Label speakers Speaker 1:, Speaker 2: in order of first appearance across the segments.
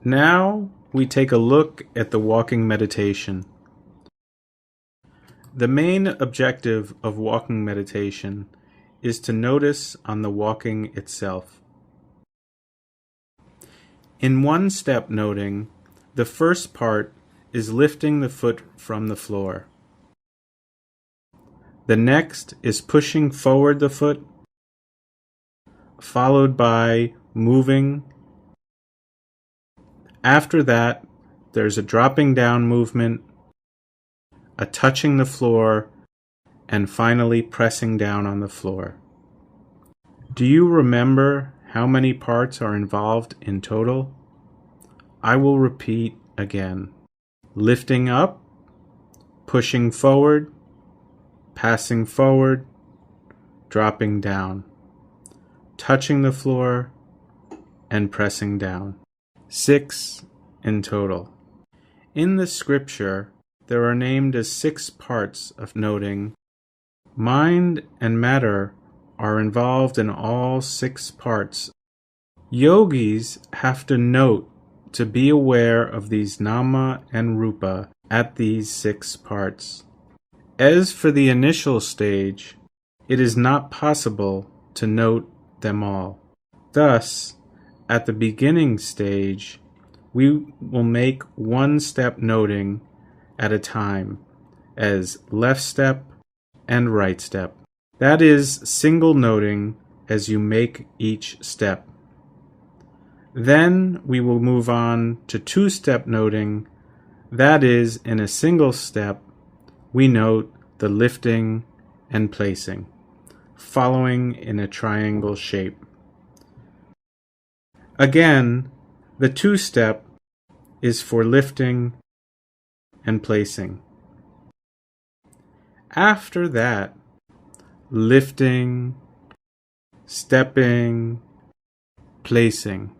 Speaker 1: Now we take a look at the walking meditation. The main objective of walking meditation is to notice on the walking itself. In one-step noting, the first part is lifting the foot from the floor. The next is pushing forward the foot, followed by moving. After that, there's a dropping down movement, a touching the floor, and finally pressing down on the floor. Do you remember how many parts are involved in total? I will repeat again. Lifting up, pushing forward, passing forward, dropping down, touching the floor, and pressing down. 6 in total. In the scripture, there are named as 6 parts of noting. Mind and matter are involved in all 6 parts. Yogis have to note to be aware of these nama and rupa at these 6 parts. As for the initial stage, it is not possible to note them all. Thus, at the beginning stage, we will make one-step noting at a time, as left step and right step. That is single noting as you make each step. Then we will move on to two-step noting. That is, in a single step, we note the lifting and placing, following in a triangle shape. Again, the two-step is for lifting and placing. After that, lifting, stepping, placing.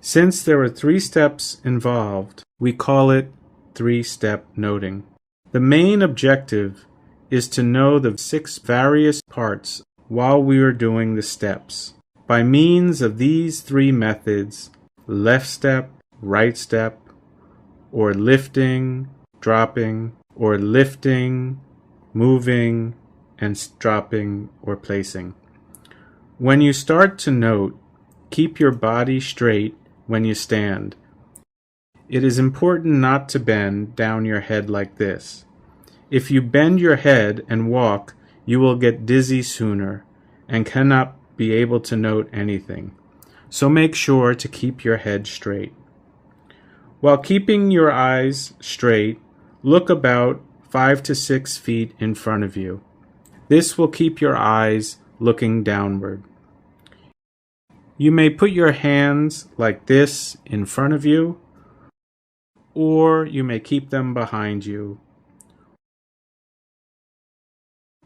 Speaker 1: Since there are 3 steps involved, we call it 3-step noting. The main objective is to know the 6 various parts while we are doing the steps. By means of these 3 methods, left step, right step, or lifting, dropping, or lifting, moving, and dropping or placing. When you start to note, keep your body straight when you stand. It is important not to bend down your head like this. If you bend your head and walk, you will get dizzy sooner and cannot be able to note anything. So make sure to keep your head straight. While keeping your eyes straight, look about 5 to 6 feet in front of you. This will keep your eyes looking downward. You may put your hands like this in front of you, or you may keep them behind you,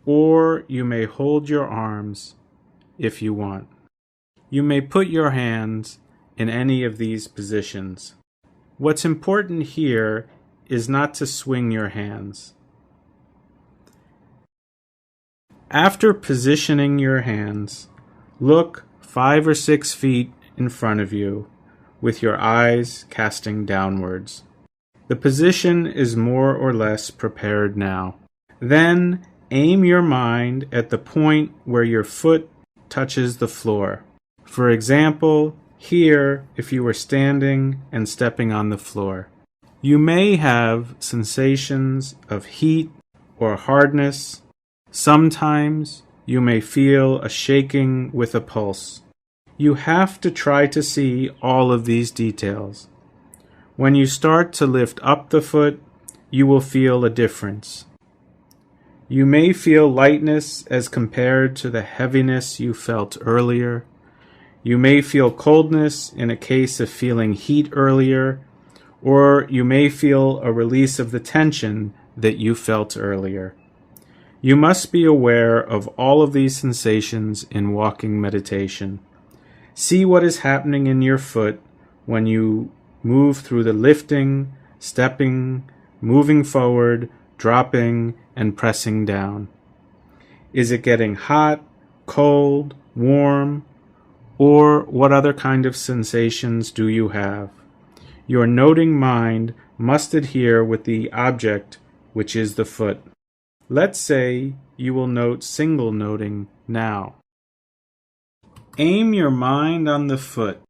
Speaker 1: or you may hold your arms if you want. You may put your hands in any of these positions. What's important here is not to swing your hands. After positioning your hands, look 5 or 6 feet in front of you with your eyes casting downwards. The position is more or less prepared now. Then aim your mind at the point where your foot touches the floor. For example, here if you were standing and stepping on the floor. You may have sensations of heat or hardness. Sometimes you may feel a shaking with a pulse. You have to try to see all of these details. When you start to lift up the foot, you will feel a difference. You may feel lightness as compared to the heaviness you felt earlier. You may feel coldness in a case of feeling heat earlier, or you may feel a release of the tension that you felt earlier. You must be aware of all of these sensations in walking meditation. See what is happening in your foot when you move through the lifting, stepping, moving forward, dropping, and pressing down. Is it getting hot, cold, warm, or what other kind of sensations do you have? Your noting mind must adhere with the object, which is the foot. Let's say you will note single noting now. Aim your mind on the foot